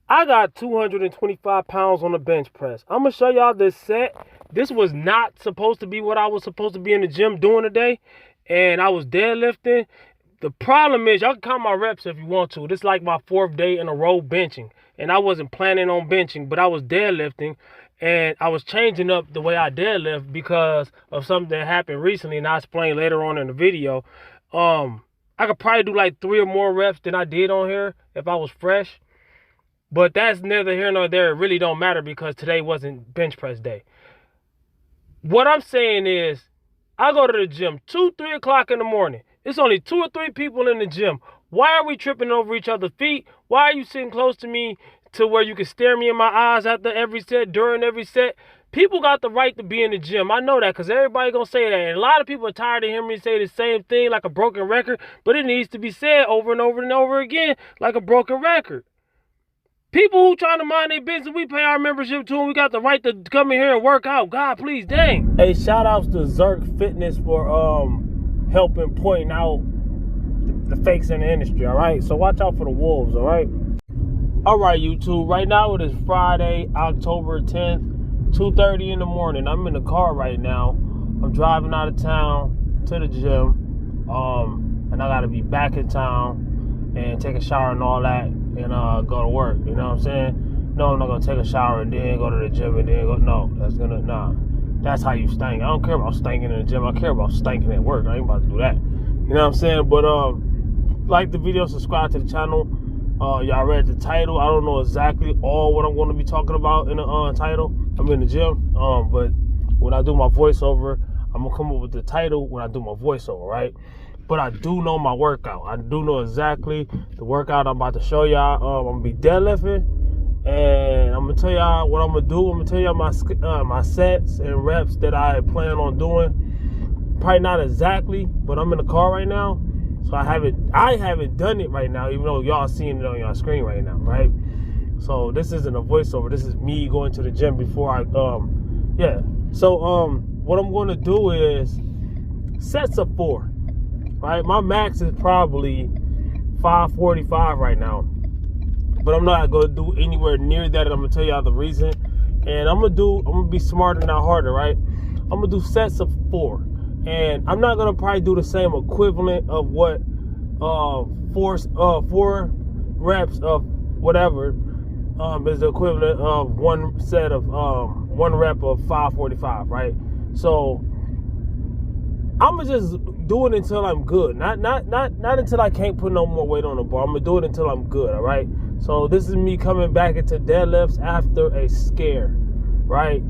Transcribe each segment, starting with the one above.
I got 225 pounds on the bench press. I'm going to show y'all this set. This was not supposed to be what I was supposed to be in the gym doing today. And I was deadlifting. The problem is, y'all can count my reps if you want to. This is like my 4th day in a row benching. And I wasn't planning on benching, but I was deadlifting. And I was changing up the way I deadlift because of something that happened recently. And I'll explain later on in the video. I could probably do like 3 or more reps than I did on here if I was fresh. But that's neither here nor there. It really don't matter because today wasn't bench press day. What I'm saying is, I go to the gym 2, 3 o'clock in the morning. It's only 2 or 3 people in the gym. Why are we tripping over each other's feet? Why are you sitting close to me to where you can stare me in my eyes after every set, during every set? People got the right to be in the gym. I know that because everybody going to say that. And a lot of people are tired of hearing me say the same thing like a broken record. But it needs to be said over and over and over again like a broken record. People who trying to mind their business, we pay our membership to them. We got the right to come in here and work out. God, please, dang. Hey, shout outs to Zirk Fitness for helping pointing out the fakes in the industry, all right? So watch out for the wolves, all right? All right, YouTube. Right now it is Friday, October 10th, 2:30 in the morning. I'm in the car right now. I'm driving out of town to the gym, and I got to be back in town and take a shower and all that. And go to work, you know what I'm saying? No, I'm not gonna take a shower and then go to the gym and then go. No, that's how you stink. I don't care about stinking in the gym. I care about stinking at work. I ain't about to do that. You know what I'm saying? But like the video, subscribe to the channel. Y'all read the title. I don't know exactly all what I'm going to be talking about in the title. I'm in the gym, but when I do my voiceover, I'm gonna come up with the title when I do my voiceover, right? But I do know my workout. I do know exactly the workout I'm about to show y'all. I'm gonna be deadlifting, and I'm gonna tell y'all what I'm gonna do. I'm gonna tell y'all my sets and reps that I plan on doing. Probably not exactly, but I'm in the car right now, so I haven't done it right now, even though y'all seeing it on your screen right now, right? So this isn't a voiceover. This is me going to the gym before I yeah. So what I'm gonna do is sets of 4. Right, my max is probably 545 right now, but I'm not gonna do anywhere near that. And I'm gonna tell y'all the reason, and I'm gonna be smarter, not harder. Right, I'm gonna do sets of 4, and I'm not gonna probably do the same equivalent of what 4 reps of whatever is the equivalent of 1 set of 1 rep of 545. Right, so I'm gonna just do it until I'm good. Not until I can't put no more weight on the bar. I'm gonna do it until I'm good, all right? So this is me coming back into deadlifts after a scare, right?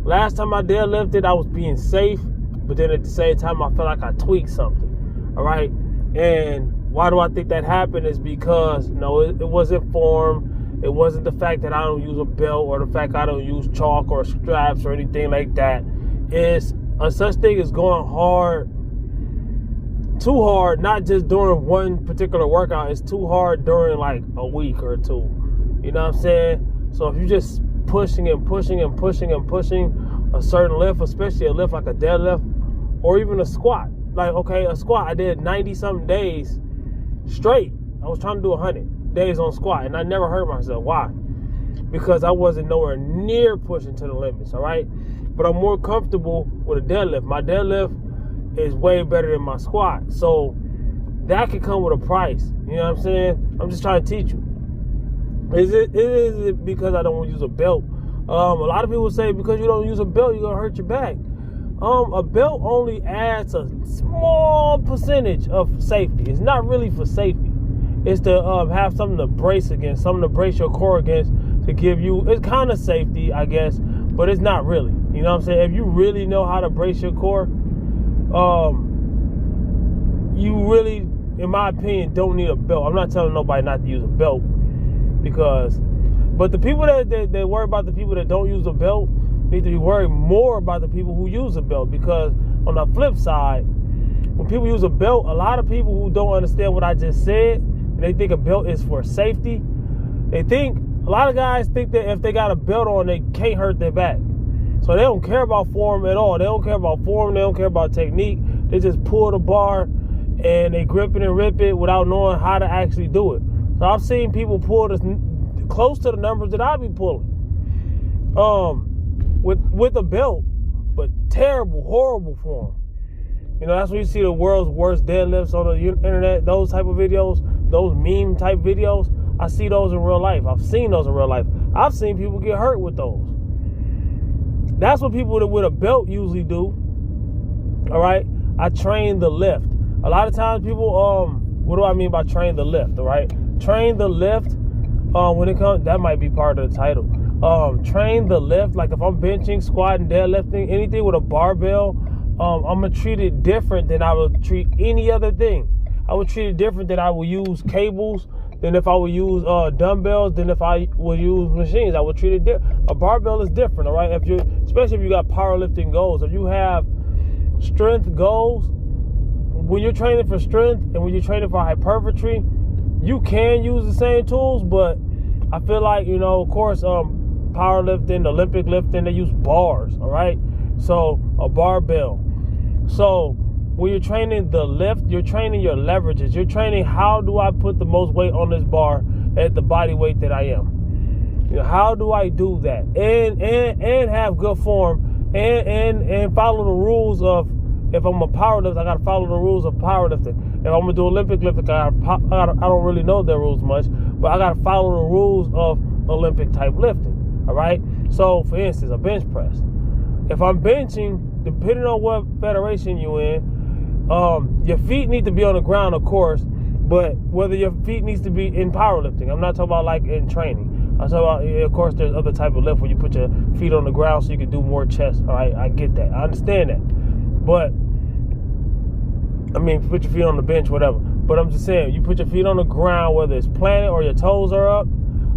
Last time I deadlifted, I was being safe, but then at the same time, I felt like I tweaked something, all right? And why do I think that happened is because, no, it wasn't form. It wasn't the fact that I don't use a belt or the fact I don't use chalk or straps or anything like that. It's a such thing as going hard, too hard, not just during one particular workout. It's too hard during like a week or 2. You know what I'm saying? So if you're just pushing and pushing and pushing and pushing a certain lift, especially a lift like a deadlift or even a squat. Like, okay, a squat, I did 90-something days straight. I was trying to do 100 days on squat, and I never hurt myself. Why? Because I wasn't nowhere near pushing to the limits, all right? But I'm more comfortable with a deadlift. My deadlift is way better than my squat. So that can come with a price. You know what I'm saying? I'm just trying to teach you. Is it because I don't use a belt? A lot of people say because you don't use a belt, you're going to hurt your back. A belt only adds a small percentage of safety. It's not really for safety. It's to have something to brace against, something to brace your core against, to give you, it's kind of safety, I guess, but it's not really. You know what I'm saying? If you really know how to brace your core, you really, in my opinion, don't need a belt. I'm not telling nobody not to use a belt, but the people that worry about the people that don't use a belt need to be worried more about the people who use a belt, because on the flip side, when people use a belt, a lot of people who don't understand what I just said, and they think a belt is for safety, a lot of guys think that if they got a belt on, they can't hurt their back. So they don't care about form at all. They don't care about form. They don't care about technique. They just pull the bar and they grip it and rip it without knowing how to actually do it. So I've seen people pull this close to the numbers that I be pulling. With a belt, but terrible, horrible form. You know, that's when you see the world's worst deadlifts on the internet, those type of videos, those meme type videos. I see those in real life. I've seen those in real life. I've seen people get hurt with those. That's what people with a belt usually do. All right? I train the lift. A lot of times people, what do I mean by train the lift, all right? Train the lift, when it comes, that might be part of the title. Train the lift, like if I'm benching, squatting, deadlifting, anything with a barbell, I'm going to treat it different than I would treat any other thing. I would treat it different than I would use cables, than if I would use dumbbells, than if I would use machines. I would treat it different. A barbell is different, all right? Especially if you got powerlifting goals, if you have strength goals, when you're training for strength and when you're training for hypertrophy, you can use the same tools, but I feel like, you know, of course, powerlifting, Olympic lifting, they use bars, all right? So a barbell. So when you're training the lift, you're training your leverages. You're training how do I put the most weight on this bar at the body weight that I am. You know, how do I do that and have good form and follow the rules of, if I'm a powerlifter, I gotta follow the rules of powerlifting. If I'm gonna do Olympic lifting, I don't really know their rules much, but I gotta follow the rules of Olympic type lifting. All right. So for instance, a bench press. If I'm benching, depending on what federation you in, your feet need to be on the ground, of course, but whether your feet needs to be in powerlifting, I'm not talking about like in training. I'm talking about, of course, there's other type of lift where you put your feet on the ground so you can do more chest. All right, I get that. I understand that. But, I mean, put your feet on the bench, whatever. But I'm just saying, you put your feet on the ground, whether it's planted or your toes are up.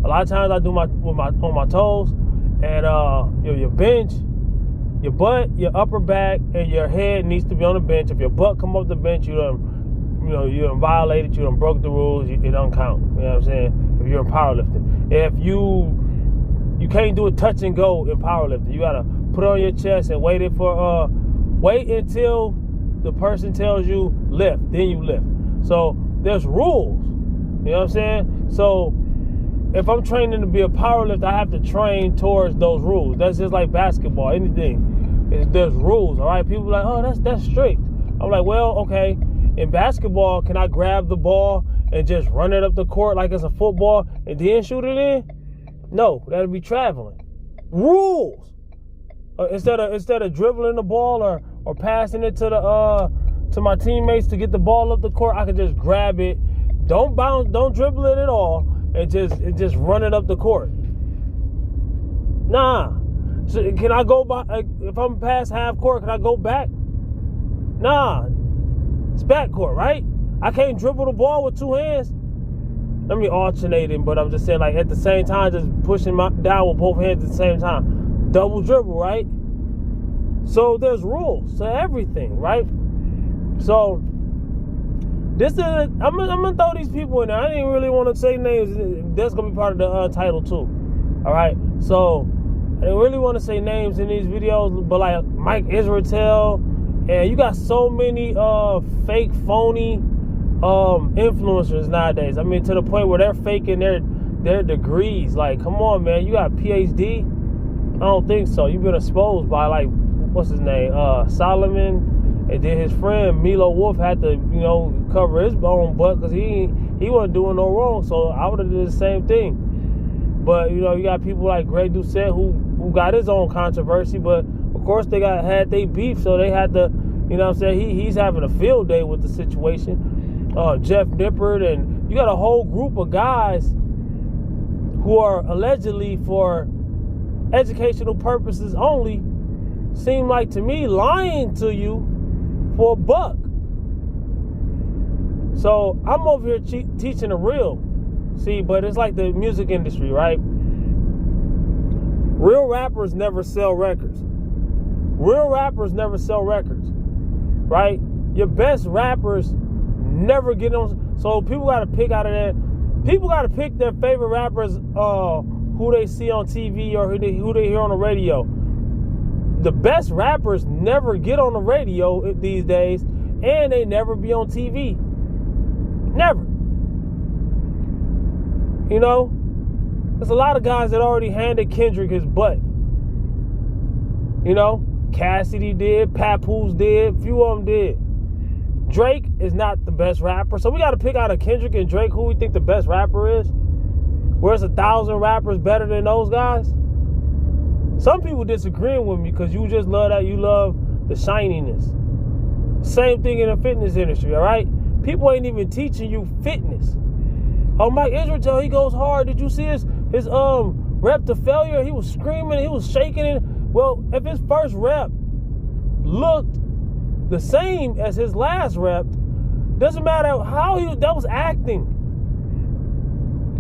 A lot of times I do on my toes, and your bench, your butt, your upper back, and your head needs to be on the bench. If your butt come up the bench, you done violated, you done broke the rules. It don't count. You know what I'm saying? If you're in powerlifting, if you can't do a touch and go in powerlifting, you gotta put it on your chest and wait until the person tells you lift, then you lift. So there's rules. You know what I'm saying? So if I'm training to be a powerlifter, I have to train towards those rules. That's just like basketball, anything. There's rules, all right? People are like, oh, that's strict. I'm like, well, okay. In basketball, can I grab the ball and just run it up the court like it's a football and then shoot it in? No, that'd be traveling. Rules. Instead of dribbling the ball or passing it to my teammates to get the ball up the court, I can just grab it. Don't bounce, don't dribble it at all, and just run it up the court. Nah. So can I go back? If I'm past half court, can I go back? Nah. It's back court, right? I can't dribble the ball with two hands. I mean, alternating, but I'm just saying, like, at the same time, just pushing down with both hands at the same time. Double dribble, right? So there's rules to everything, right? So I'm gonna throw these people in there. I didn't really want to say names. That's gonna be part of the title too. All right. So I didn't really want to say names in these videos, but like Mike Israetel, and you got so many fake, phony influencers nowadays. I mean, to the point where they're faking their degrees. Like, come on, man, you got a PhD? I don't think so. You've been exposed by, like, what's his name, Solomon, and then his friend Milo Wolf had to, cover his own butt because he wasn't doing no wrong. So I would have did the same thing. But you got people like Greg Doucette who got his own controversy, but of course they had they beef, so they had to, he's having a field day with the situation. Jeff Nippard, and you got a whole group of guys who are allegedly for educational purposes only, seem like to me lying to you for a buck. So I'm over here teaching the real. See, but it's like the music industry, right? Real rappers never sell records. Real rappers never sell records, right? Your best rappers never get on. So people got to pick out of that. People got to pick their favorite rappers, who they see on TV or who they hear on the radio. The best rappers never get on the radio these days, and they never be on TV. Never. There's a lot of guys that already handed Kendrick his butt. You know, Cassidy did, Papoose did, a few of them did. Drake is not the best rapper, so we got to pick out of Kendrick and Drake who we think the best rapper is. Where's 1,000 rappers better than those guys? Some people disagreeing with me because you just love that. You love the shininess. Same thing in the fitness industry, all right? People ain't even teaching you fitness. Oh, Mike Israetel, he goes hard. Did you see his rep to failure? He was screaming, he was shaking it. Well, if his first rep looked the same as his last rep, doesn't matter how that was acting.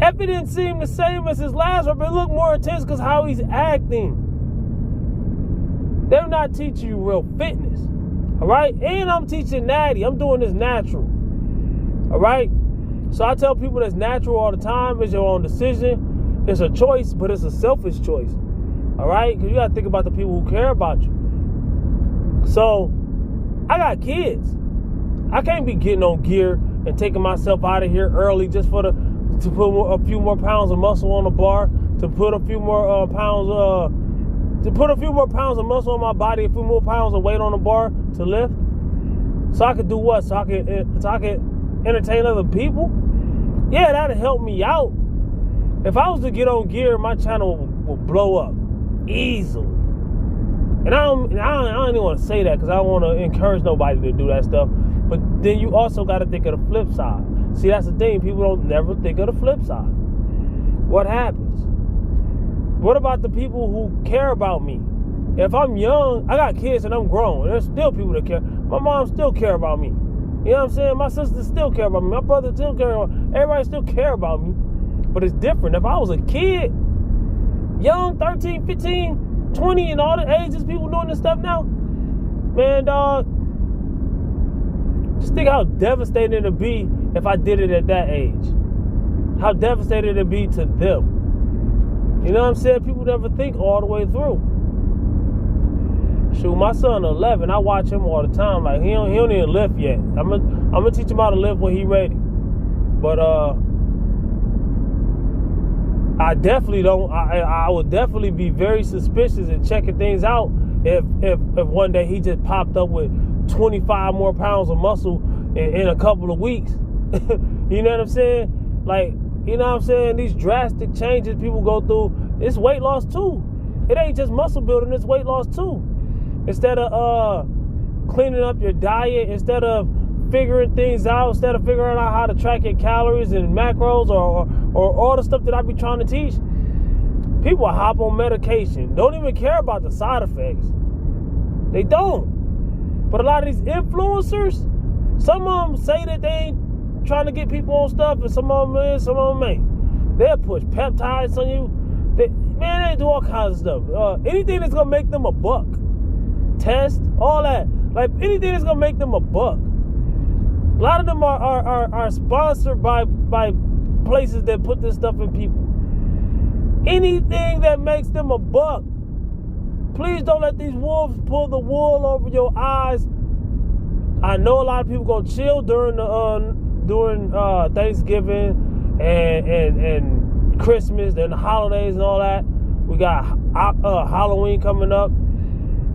If it didn't seem the same as his last rep, it looked more intense because how he's acting. They're not teaching you real fitness. All right? And I'm teaching natty. I'm doing this natural. All right? So I tell people that's natural all the time. It's your own decision. It's a choice, but it's a selfish choice. All right? Because you got to think about the people who care about you. So I got kids. I can't be getting on gear and taking myself out of here early just to put a few more pounds of muscle on the bar, to put a few more pounds of muscle on my body, a few more pounds of weight on the bar to lift. So I could do what? So I could entertain other people? Yeah, that'd help me out. If I was to get on gear, my channel would blow up easily. And I don't even want to say that because I don't want to encourage nobody to do that stuff. But then you also got to think of the flip side. See, that's the thing. People don't never think of the flip side. What happens? What about the people who care about me? If I'm young, I got kids and I'm grown. There's still people that care. My mom still care about me. You know what I'm saying? My sister still care about me. My brother still care about me. Everybody still care about me. But it's different. If I was a kid, young, 13, 15, 20, and all the ages people doing this stuff now, man, dog, just think how devastating it'd be if I did it at that age. How devastating it'd be to them. You know what I'm saying? People never think all the way through. Shoot, my son 11, I watch him all the time. Like he don't even lift yet. I'm gonna teach him how to lift when he ready. But I definitely don't. I would definitely be very suspicious and checking things out if one day he just popped up with 25 more pounds of muscle in a couple of weeks. You know what I'm saying? Like, you know what I'm saying? These drastic changes people go through, it's weight loss too. It ain't just muscle building, it's weight loss too. Instead of cleaning up your diet, instead of figuring things out, instead of figuring out how to track your calories and macros or all the stuff that I be trying to teach, people hop on medication, don't even care about the side effects. They don't. But a lot of these influencers, some of them say that they ain't trying to get people on stuff, and some of them is, some of them ain't. They'll push peptides on you. They do all kinds of stuff. Anything that's gonna make them a buck. Test, all that. Like anything that's gonna make them a buck. A lot of them are sponsored by places that put this stuff in people. Anything that makes them a buck. Please don't let these wolves pull the wool over your eyes. I know a lot of people gonna chill during Thanksgiving and Christmas and the holidays and all that. We got Halloween coming up.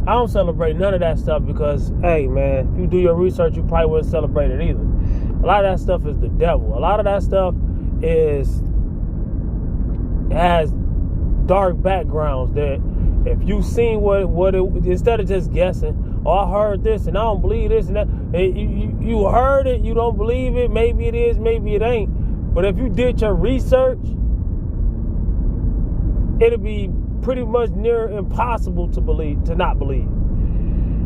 I don't celebrate none of that stuff because, hey man, if you do your research, you probably wouldn't celebrate it either. A lot of that stuff is the devil. A lot of that stuff has dark backgrounds that if you've seen what it, instead of just guessing, oh, I heard this and I don't believe this and that, you heard it, you don't believe it, maybe it is, maybe it ain't. But if you did your research, it'll be pretty much near impossible to not believe.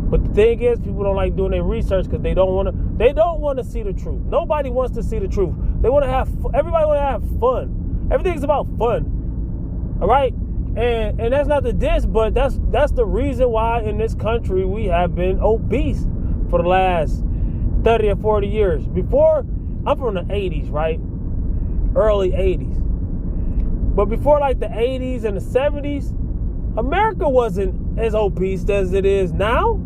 But the thing is, people don't like doing their research because they don't want to see the truth. Nobody wants to see the truth. Everybody want to have fun. Everything's about fun. All right? And that's not the diss, but that's the reason why in this country we have been obese for the last 30 or 40 years. Before, I'm from the 80s, right? Early 80s. But before like the 80s and the 70s, America wasn't as obese as it is now.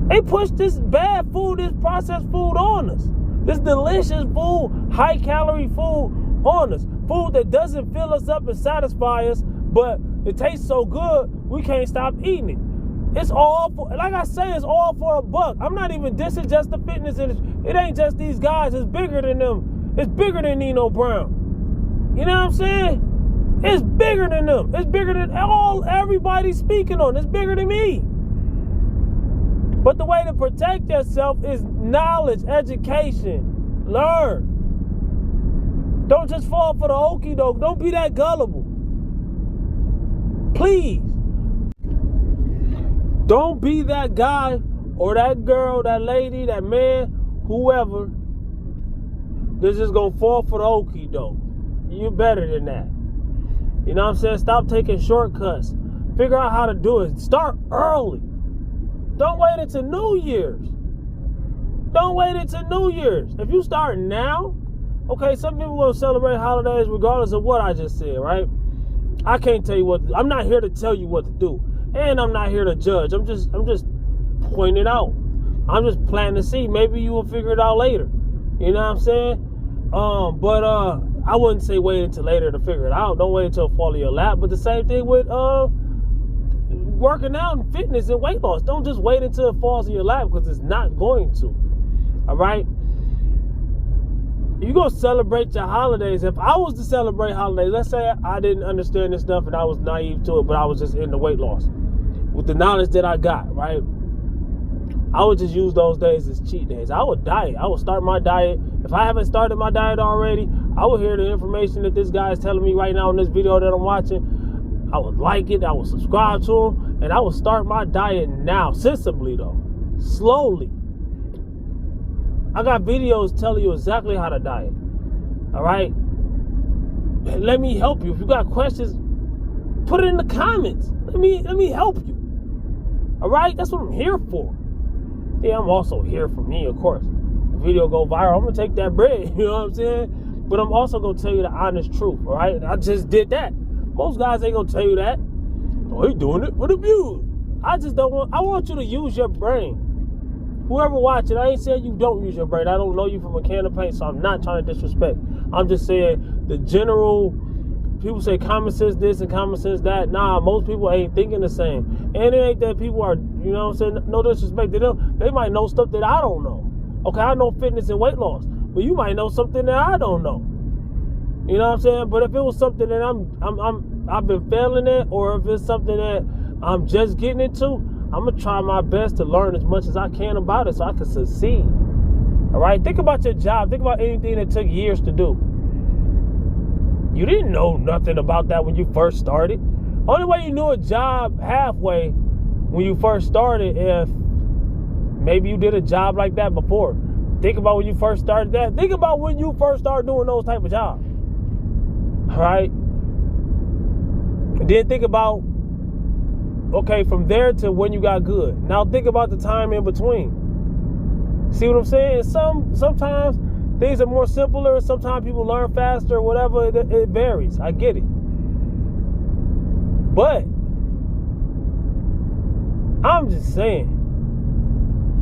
They pushed this bad food, this processed food on us. This delicious food, high calorie food on us. food that doesn't fill us up and satisfy us, but it tastes so good, we can't stop eating it. It's all for, like I say, it's all for a buck. I'm not even dissing just the fitness industry. It ain't just these guys. It's bigger than them. It's bigger than Nino Brown. You know what I'm saying? It's bigger than them. It's bigger than everybody's speaking on. It's bigger than me. But the way to protect yourself is knowledge, education. Learn. Don't just fall for the okie doke. Don't be that gullible. Please. Don't be that guy or that girl, that lady, that man, whoever, that's just going to fall for the okie doke. You're better than that. You know what I'm saying? Stop taking shortcuts. Figure out how to do it. Start early. Don't wait until New Year's. Don't wait until New Year's. If you start now, okay, some people will celebrate holidays regardless of what I just said, right? I can't tell you what to do. I'm not here to tell you what to do. And I'm not here to judge. I'm just pointing it out. I'm just planting to see. Maybe you will figure it out later. You know what I'm saying? But I wouldn't say wait until later to figure it out. Don't wait until it fall in your lap. But the same thing with working out and fitness and weight loss. Don't just wait until it falls in your lap, because it's not going to. All right? You go celebrate your holidays. If I was to celebrate holidays, let's say I didn't understand this stuff and I was naive to it, but I was just into weight loss with the knowledge that I got, right? I would just use those days as cheat days. I would diet. I would start my diet. If I haven't started my diet already, I would hear the information that this guy is telling me right now in this video that I'm watching. I would like it. I would subscribe to him, and I would start my diet now, sensibly though, slowly. I got videos telling you exactly how to diet. All right? Let me help you. If you got questions, put it in the comments. Let me help you. All right? That's what I'm here for. Yeah, I'm also here for me, of course. The video go viral, I'm going to take that bread. You know what I'm saying? But I'm also going to tell you the honest truth. All right? I just did that. Most guys ain't going to tell you that. Oh, he doing it for the views. I want you to use your brain. Whoever watching, I ain't saying you don't use your brain. I don't know you from a can of paint, so I'm not trying to disrespect. I'm just saying the general, people say common sense this and common sense that. Nah, most people ain't thinking the same. And it ain't that people are, you know what I'm saying, no disrespect to them. They might know stuff that I don't know. Okay, I know fitness and weight loss, but you might know something that I don't know. You know what I'm saying? But if it was something that I've been failing at, or if it's something that I'm just getting into, I'm going to try my best to learn as much as I can about it so I can succeed. All right? Think about your job. Think about anything that took years to do. You didn't know nothing about that when you first started. Only way you knew a job halfway when you first started, if maybe you did a job like that before. Think about when you first started that. Think about when you first started doing those type of jobs. All right? And then think about, okay, from there to when you got good. Now think about the time in between. See what I'm saying? Sometimes things are more simpler. Sometimes people learn faster, whatever. It varies. I get it. But I'm just saying,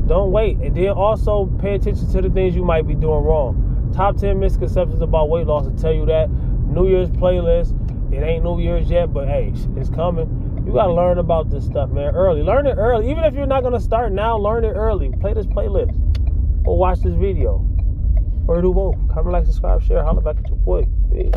don't wait. And then also pay attention to the things you might be doing wrong. Top 10 misconceptions about weight loss will tell you that. New Year's playlist. It ain't New Year's yet, but hey, it's coming. You got to learn about this stuff, man, early. Learn it early. Even if you're not going to start now, learn it early. Play this playlist. Or watch this video. Or do both. Comment, like, subscribe, share. Holla back at your boy. Peace.